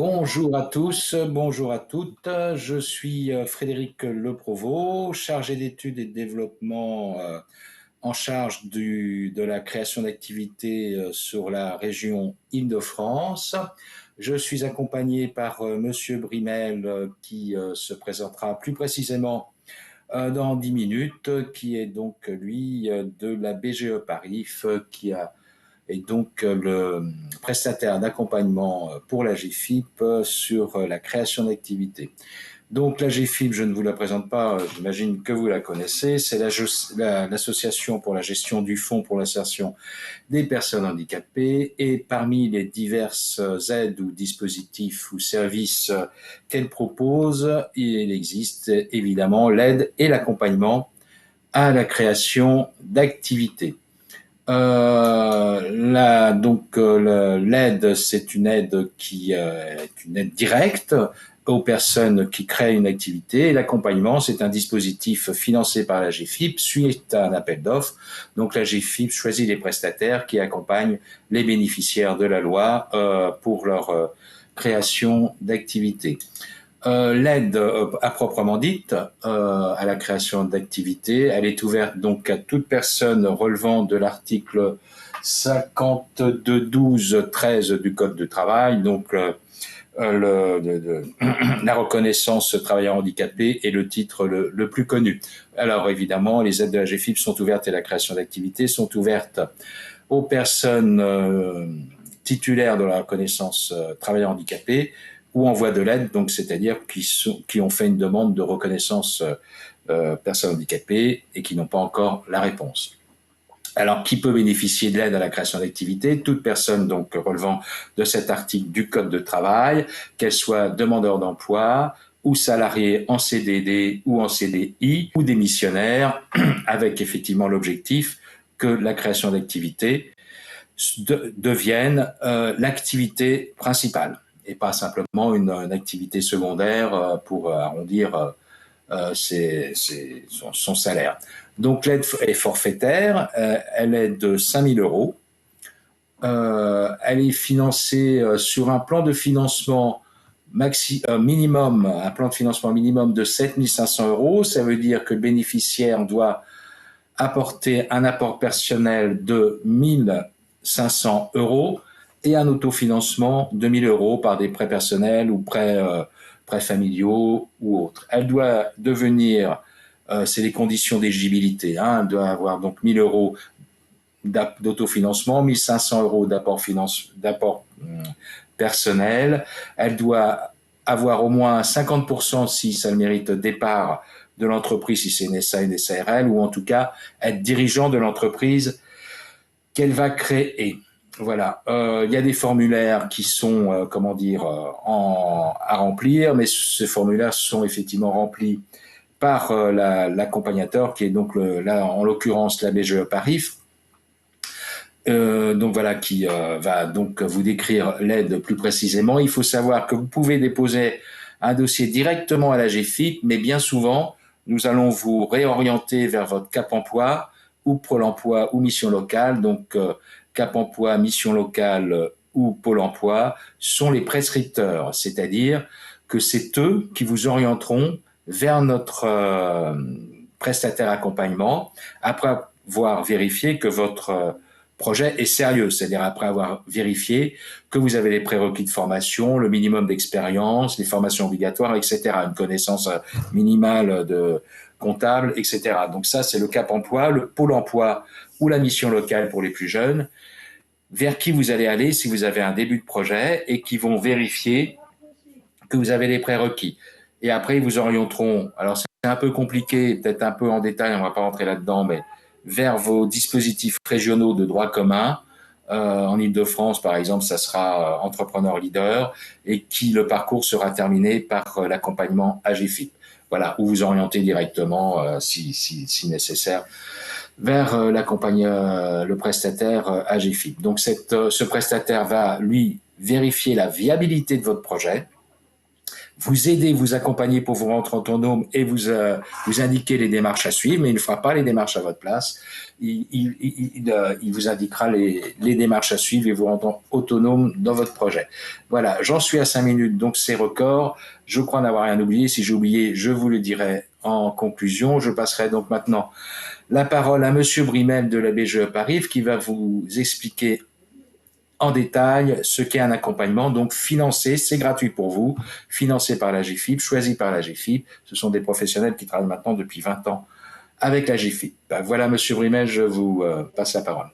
Bonjour à tous, bonjour à toutes. Je suis Frédéric Leprovost, chargé d'études et de développement en charge de la création d'activités sur la région Île-de-France. Je suis accompagné par Monsieur Brimel qui se présentera plus précisément dans 10 minutes, qui est donc lui de la BGE Paris, qui a et donc le prestataire d'accompagnement pour la GFIP sur la création d'activités. Donc la GFIP, je ne vous la présente pas, j'imagine que vous la connaissez, c'est l'association pour la gestion du fonds pour l'insertion des personnes handicapées, et parmi les diverses aides ou dispositifs ou services qu'elle propose, il existe évidemment l'aide et l'accompagnement à la création d'activités. L'aide, c'est une aide qui est une aide directe aux personnes qui créent une activité. Et l'accompagnement, c'est un dispositif financé par la GFIP suite à un appel d'offres. Donc la GFIP choisit les prestataires qui accompagnent les bénéficiaires de la loi pour leur création d'activité. L'aide à proprement dite à la création d'activités, elle est ouverte donc à toute personne relevant de l'article 52.12.13 du Code du travail, donc la reconnaissance travailleur handicapé est le titre le plus connu. Alors évidemment, les aides de la GFIP sont ouvertes et la création d'activités sont ouvertes aux personnes titulaires de la reconnaissance travailleur handicapé ou en voie de l'aide, donc c'est-à-dire qui ont fait une demande de reconnaissance personnes handicapées et qui n'ont pas encore la réponse. Alors, qui peut bénéficier de l'aide à la création d'activité? Toute personne donc relevant de cet article du Code de travail, qu'elle soit demandeur d'emploi ou salarié en CDD ou en CDI ou démissionnaire, avec effectivement l'objectif que la création d'activité devienne l'activité principale et pas simplement une activité secondaire pour arrondir son salaire. Donc l'aide est forfaitaire, elle est de 5 000 euros. Elle est financée sur un plan de financement minimum, un plan de financement minimum de 7 500 euros. Ça veut dire que le bénéficiaire doit apporter un apport personnel de 1 500 euros et un autofinancement de 1 000 euros par des prêts personnels ou prêts familiaux ou autres. Elle doit devenir, c'est les conditions d'éligibilité, elle doit avoir donc 1 000 euros d'autofinancement, 1 500 euros d'apport personnel. Elle doit avoir au moins 50% si ça le mérite départ de l'entreprise, si c'est une SA, une SARL, ou en tout cas être dirigeant de l'entreprise qu'elle va créer. Voilà, il y a des formulaires qui sont, à remplir, mais ces formulaires sont effectivement remplis par l'accompagnateur, qui est donc là, en l'occurrence, la BGE Paris. Donc voilà, qui va donc vous décrire l'aide plus précisément. Il faut savoir que vous pouvez déposer un dossier directement à la GFIP, mais bien souvent, nous allons vous réorienter vers votre Cap Emploi ou Pôle Emploi ou Mission Locale. Donc Cap Emploi, Mission Locale ou Pôle Emploi sont les prescripteurs, c'est-à-dire que c'est eux qui vous orienteront vers notre prestataire accompagnement après avoir vérifié que votre projet est sérieux, c'est-à-dire après avoir vérifié que vous avez les prérequis de formation, le minimum d'expérience, les formations obligatoires, etc., une connaissance minimale de comptable, etc. Donc ça, c'est le Cap Emploi, le Pôle Emploi ou la mission locale pour les plus jeunes, vers qui vous allez aller si vous avez un début de projet et qui vont vérifier que vous avez les prérequis. Et après, ils vous orienteront, alors c'est un peu compliqué, peut-être un peu en détail, on ne va pas rentrer là-dedans, mais vers vos dispositifs régionaux de droit commun. En Ile-de-France, par exemple, ça sera Entrepreneur Leader et le parcours sera terminé par l'accompagnement AGFIP. Voilà, où vous orientez directement, si nécessaire, vers le prestataire AGFIP. Donc, ce prestataire va, lui, vérifier la viabilité de votre projet, vous aider, vous accompagner pour vous rendre autonome et vous indiquer les démarches à suivre, mais il ne fera pas les démarches à votre place. Il vous indiquera les démarches à suivre et vous rendre autonome dans votre projet. Voilà, j'en suis à 5 minutes, donc c'est record. Je crois n'avoir rien oublié. Si j'ai oublié, je vous le dirai en conclusion. Je passerai donc maintenant la parole à Monsieur Brimel de la BGE Paris qui va vous expliquer en détail ce qu'est un accompagnement, donc financé, c'est gratuit pour vous, financé par la GFIP, choisi par la GFIP. Ce sont des professionnels qui travaillent maintenant depuis 20 ans avec la GFIP. Ben voilà, Monsieur Brimel, je vous passe la parole.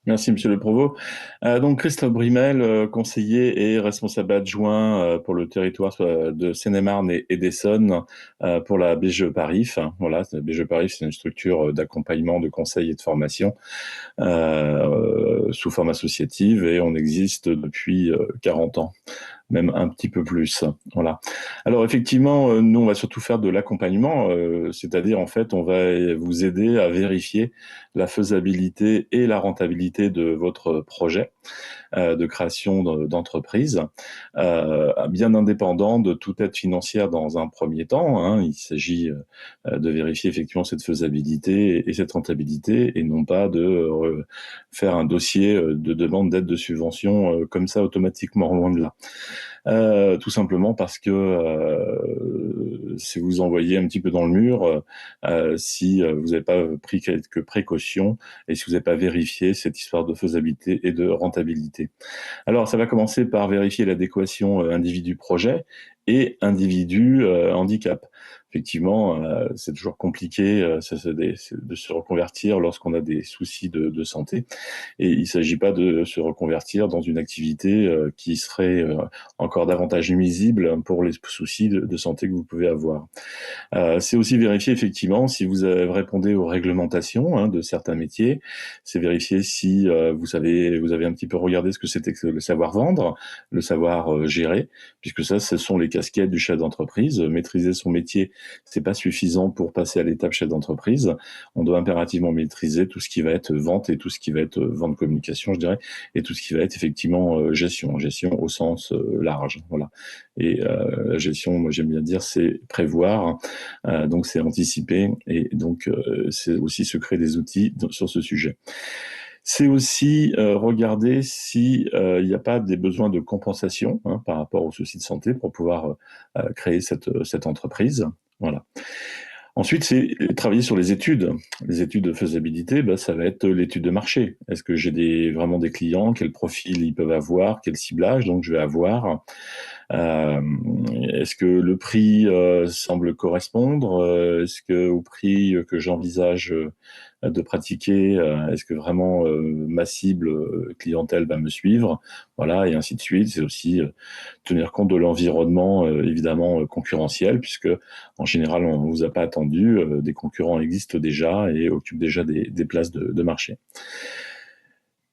Merci, Monsieur le Provost. Donc, Christophe Brimel, conseiller et responsable adjoint pour le territoire de Seine-et-Marne et d'Essonne pour la BGE Parif. Voilà, la BGE Parif, c'est une structure d'accompagnement, de conseil et de formation sous forme associative et on existe depuis 40 ans, même un petit peu plus. Voilà. Alors effectivement, nous on va surtout faire de l'accompagnement, c'est-à-dire en fait on va vous aider à vérifier la faisabilité et la rentabilité de votre projet de création d'entreprise, bien indépendant de toute aide financière dans un premier temps. Hein. Il s'agit de vérifier effectivement cette faisabilité et cette rentabilité et non pas de faire un dossier de demande d'aide de subvention comme ça automatiquement, loin de là. Tout simplement parce que si vous envoyez un petit peu dans le mur, si vous n'avez pas pris quelques précautions et si vous n'avez pas vérifié cette histoire de faisabilité et de rentabilité. Alors, ça va commencer par vérifier l'adéquation individu-projet et individu-handicap. Effectivement, c'est toujours compliqué de se reconvertir lorsqu'on a des soucis de santé. Et il ne s'agit pas de se reconvertir dans une activité qui serait encore davantage nuisible pour les soucis de santé que vous pouvez avoir. C'est aussi vérifier effectivement si vous répondez aux réglementations de certains métiers. C'est vérifier si vous avez un petit peu regardé ce que c'était que le savoir vendre, le savoir gérer, puisque ça, ce sont les casquettes du chef d'entreprise. Maîtriser son métier, c'est pas suffisant pour passer à l'étape chef d'entreprise. On doit impérativement maîtriser tout ce qui va être vente et tout ce qui va être vente communication, je dirais, et tout ce qui va être effectivement gestion au sens large. Voilà. Et la gestion, moi j'aime bien dire, c'est prévoir. Donc c'est anticiper et donc c'est aussi se créer des outils sur ce sujet. C'est aussi regarder si il n'y a pas des besoins de compensation par rapport aux soucis de santé pour pouvoir créer cette entreprise. Voilà. Ensuite, c'est travailler sur les études. Les études de faisabilité, ça va être l'étude de marché. Est-ce que j'ai vraiment des clients? Quel profil ils peuvent avoir? Quel ciblage donc je vais avoir? Est-ce que le prix semble correspondre? Est-ce que au prix que j'envisage de pratiquer, est-ce que vraiment ma cible clientèle va me suivre? Voilà, et ainsi de suite. C'est aussi tenir compte de l'environnement évidemment concurrentiel, puisque en général on ne vous a pas attendu, des concurrents existent déjà et occupent déjà des places de marché.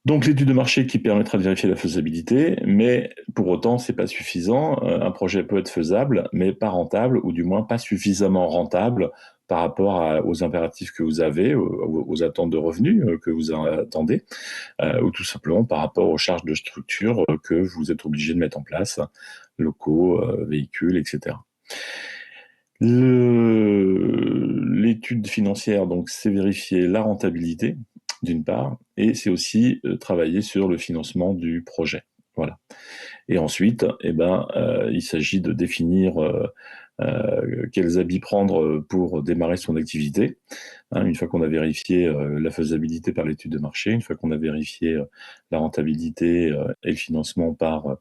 Donc l'étude de marché qui permettra de vérifier la faisabilité, mais pour autant c'est pas suffisant. Un projet peut être faisable, mais pas rentable, ou du moins pas suffisamment rentable par rapport aux impératifs que vous avez, aux attentes de revenus que vous attendez, ou tout simplement par rapport aux charges de structure que vous êtes obligé de mettre en place, locaux, véhicules, etc. L'étude financière, donc, c'est vérifier la rentabilité, d'une part, et c'est aussi travailler sur le financement du projet. Voilà. Et ensuite, il s'agit de définir quels habits prendre pour démarrer son activité. Une fois qu'on a vérifié la faisabilité par l'étude de marché, une fois qu'on a vérifié la rentabilité et le financement par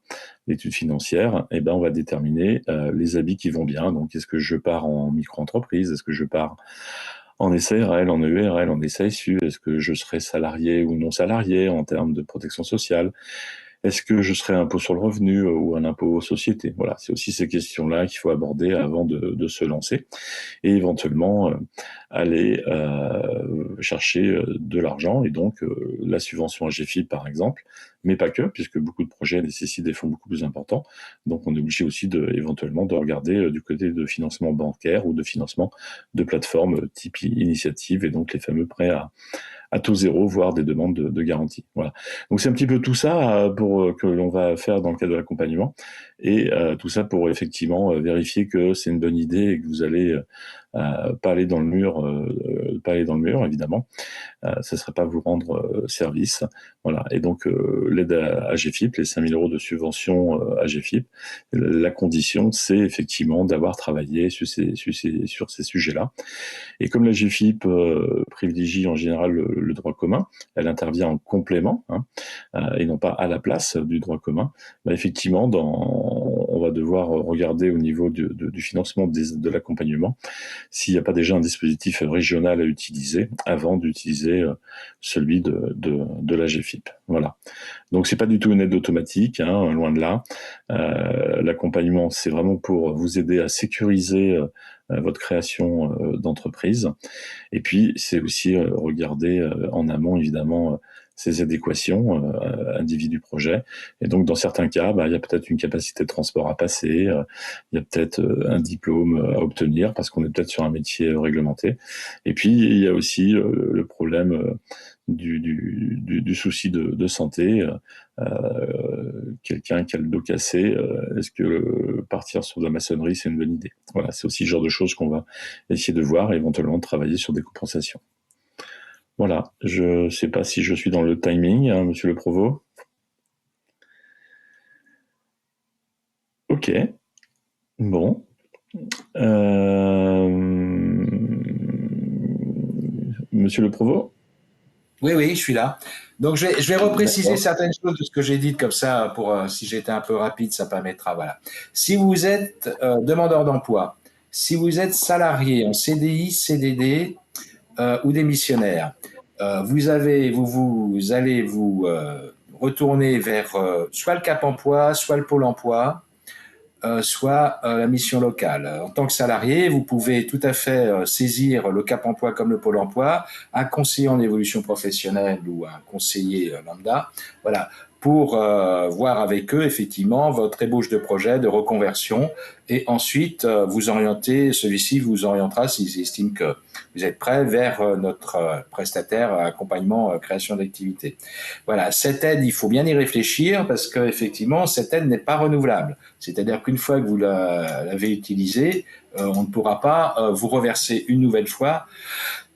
l'étude financière, on va déterminer les habits qui vont bien. Donc, est-ce que je pars en micro-entreprise? Est-ce que je pars en SARL, en EURL, en SASU? Est-ce que je serai salarié ou non salarié en termes de protection sociale? Est-ce que je serai un impôt sur le revenu ou un impôt aux sociétés? Voilà, c'est aussi ces questions-là qu'il faut aborder avant de se lancer et éventuellement aller chercher de l'argent et donc la subvention AGFIP par exemple, mais pas que, puisque beaucoup de projets nécessitent des fonds beaucoup plus importants. Donc on est obligé aussi éventuellement de regarder du côté de financement bancaire ou de financement de plateformes type initiative et donc les fameux prêts à taux zéro, voire des demandes de garantie. Voilà. Donc c'est un petit peu tout ça pour que l'on va faire dans le cadre de l'accompagnement, et tout ça pour effectivement vérifier que c'est une bonne idée et que vous allez pas aller dans le mur, évidemment. Ça ne serait pas vous rendre service. Voilà. Et donc, l'aide à AGFIP, les 5 000 € de subvention AGFIP, la condition, c'est effectivement d'avoir travaillé sur ces sujets-là. Et comme la GFIP privilégie en général le droit commun, elle intervient en complément, et non pas à la place du droit commun, bah effectivement, on va devoir regarder au niveau du financement de l'accompagnement s'il n'y a pas déjà un dispositif régional à utiliser avant d'utiliser celui de la GFIP. Voilà. Donc c'est pas du tout une aide automatique, loin de là. L'accompagnement, c'est vraiment pour vous aider à sécuriser votre création d'entreprise. Et puis c'est aussi regarder en amont, évidemment, ces adéquations individu-projet. Et donc, dans certains cas, il y a peut-être une capacité de transport à passer, il y a peut-être un diplôme à obtenir parce qu'on est peut-être sur un métier réglementé. Et puis, il y a aussi le problème du souci de santé. Quelqu'un qui a le dos cassé, est-ce que partir sur de la maçonnerie, c'est une bonne idée? Voilà, c'est aussi le genre de choses qu'on va essayer de voir et éventuellement travailler sur des compensations. Voilà, je ne sais pas si je suis dans le timing, monsieur le Provost. Ok, bon. Monsieur le Provost? Oui, je suis là. Donc, je vais repréciser certaines choses de ce que j'ai dit, comme ça, si j'étais un peu rapide, ça permettra. Voilà. Si vous êtes demandeur d'emploi, si vous êtes salarié en CDI, CDD ou démissionnaire, vous allez vous retourner vers soit le Cap Emploi, soit le Pôle Emploi, soit la mission locale. En tant que salarié, vous pouvez tout à fait saisir le Cap Emploi comme le Pôle Emploi, un conseiller en évolution professionnelle ou un conseiller lambda, voilà, pour voir avec eux effectivement votre ébauche de projet de reconversion, et ensuite celui-ci vous orientera s'ils estiment que vous êtes prêt vers notre prestataire accompagnement création d'activité. Voilà, cette aide, il faut bien y réfléchir parce que effectivement, cette aide n'est pas renouvelable. C'est-à-dire qu'une fois que vous l'avez utilisée, on ne pourra pas vous reverser une nouvelle fois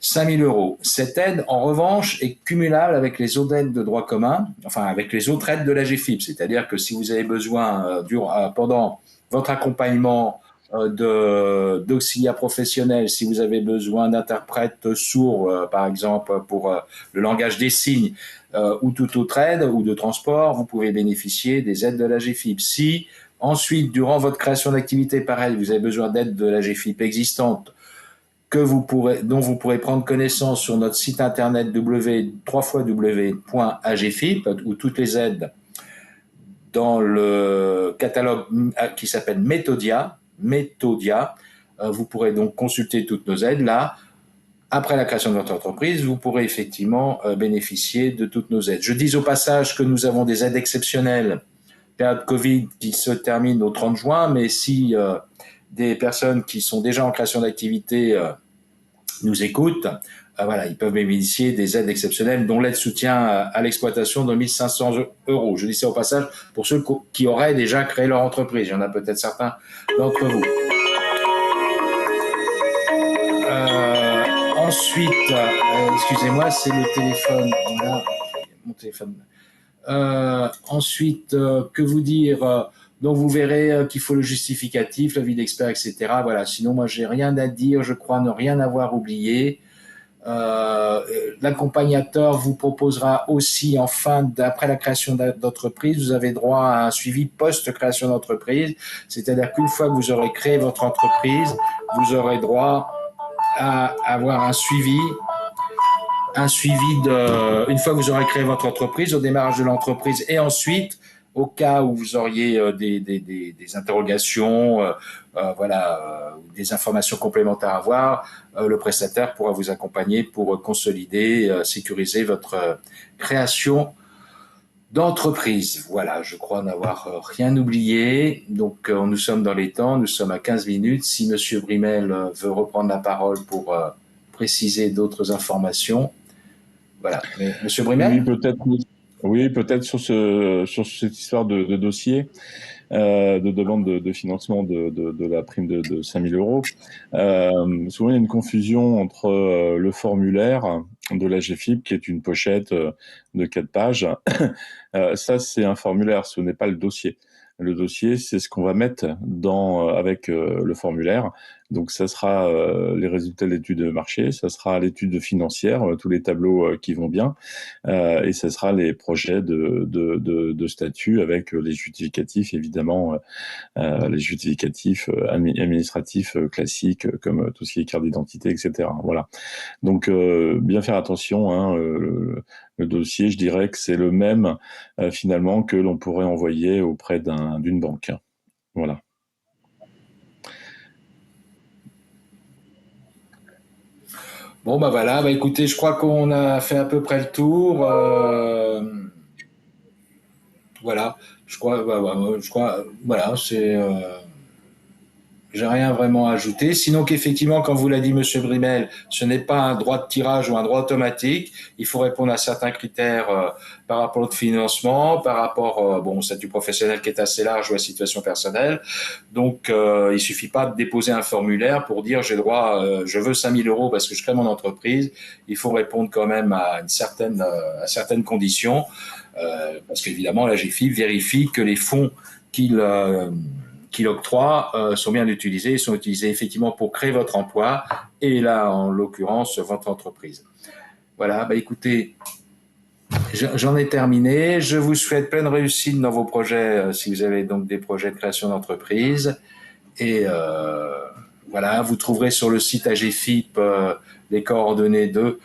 5 000 €. Cette aide, en revanche, est cumulable avec les autres aides de droit commun, enfin avec les autres aides de la GFIP. C'est-à-dire que si vous avez besoin, pendant votre accompagnement d'auxiliaires professionnels, si vous avez besoin d'interprètes sourds, par exemple, pour le langage des signes, ou toute autre aide, ou de transport, vous pouvez bénéficier des aides de la GFIP. Si ensuite, durant votre création d'activité, pareil, vous avez besoin d'aide de la GFIP existante, dont vous pourrez prendre connaissance sur notre site internet www.agfip, où toutes les aides dans le catalogue qui s'appelle Méthodia, vous pourrez donc consulter toutes nos aides là. Après la création de votre entreprise, vous pourrez effectivement bénéficier de toutes nos aides. Je dis au passage que nous avons des aides exceptionnelles, période Covid qui se termine au 30 juin, mais si des personnes qui sont déjà en création d'activité nous écoutent, voilà, ils peuvent bénéficier des aides exceptionnelles, dont l'aide soutien à l'exploitation de 1 500 €. Je dis ça au passage pour ceux qui auraient déjà créé leur entreprise. Il y en a peut-être certains d'entre vous. Ensuite, excusez-moi, c'est le téléphone. Voilà, mon téléphone. Ensuite, que vous dire donc vous verrez qu'il faut le justificatif, l'avis d'expert, etc. Voilà. Sinon, moi, j'ai rien à dire. Je crois ne rien avoir oublié. L'accompagnateur vous proposera aussi, après la création d'entreprise, vous avez droit à un suivi post-création d'entreprise. C'est-à-dire qu'une fois que vous aurez créé votre entreprise, vous aurez droit à avoir un suivi une fois que vous aurez créé votre entreprise, au démarrage de l'entreprise, et ensuite, au cas où vous auriez des interrogations, des informations complémentaires à avoir, le prestataire pourra vous accompagner pour consolider, sécuriser votre création d'entreprise. Voilà, je crois n'avoir rien oublié. Donc, nous sommes dans les temps, nous sommes à 15 minutes. Si Monsieur Brimel veut reprendre la parole pour préciser d'autres informations. Voilà. Mais, Monsieur Oui, Brimel? peut-être. Oui, peut-être sur cette histoire de dossier. De demande de financement de la prime de 5 000 euros. Souvent, il y a une confusion entre le formulaire de la GFIP, qui est une pochette de 4 pages. Ça, c'est un formulaire, ce n'est pas le dossier. Le dossier, c'est ce qu'on va mettre avec le formulaire. Donc, ça sera les résultats de l'étude de marché, ça sera l'étude financière, tous les tableaux qui vont bien, et ce sera les projets de statut avec les justificatifs, évidemment, les justificatifs administratifs classiques, comme tout ce qui est carte d'identité, etc. Voilà. Donc, bien faire attention. Hein, le dossier, je dirais que c'est le même, finalement, que l'on pourrait envoyer auprès d'une banque. Voilà. Bon, bah voilà, bah écoutez, je crois qu'on a fait à peu près le tour. Voilà, je crois, voilà, j'ai rien vraiment à ajouter. Sinon qu'effectivement, comme vous l'a dit Monsieur Brimel, ce n'est pas un droit de tirage ou un droit automatique. Il faut répondre à certains critères par rapport au financement, par rapport bon, au statut professionnel qui est assez large ou à la situation personnelle. Donc, il suffit pas de déposer un formulaire pour dire j'ai droit, je veux 5 000 euros parce que je crée mon entreprise. Il faut répondre quand même à certaines conditions, parce qu'évidemment, la GFIP vérifie que les fonds qu'il qu'il octroie sont bien utilisés, sont utilisés effectivement pour créer votre emploi et là, en l'occurrence, votre entreprise. Voilà, bah écoutez, j'en ai terminé. Je vous souhaite pleine réussite dans vos projets, si vous avez donc des projets de création d'entreprise. Et voilà, vous trouverez sur le site AGFIP les coordonnées de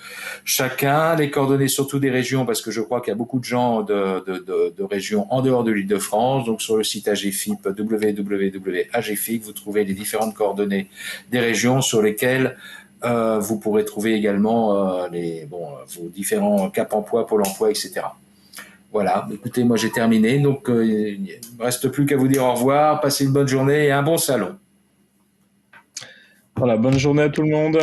chacun, les coordonnées surtout des régions, parce que je crois qu'il y a beaucoup de gens de régions en dehors de l'Île-de-France. Donc sur le site AGFIP, www.agfic, vous trouvez les différentes coordonnées des régions sur lesquelles vous pourrez trouver également vos différents cap emploi, pôle emploi, etc. Voilà, écoutez, moi j'ai terminé, donc il ne me reste plus qu'à vous dire au revoir, passez une bonne journée et un bon salon. Voilà, bonne journée à tout le monde.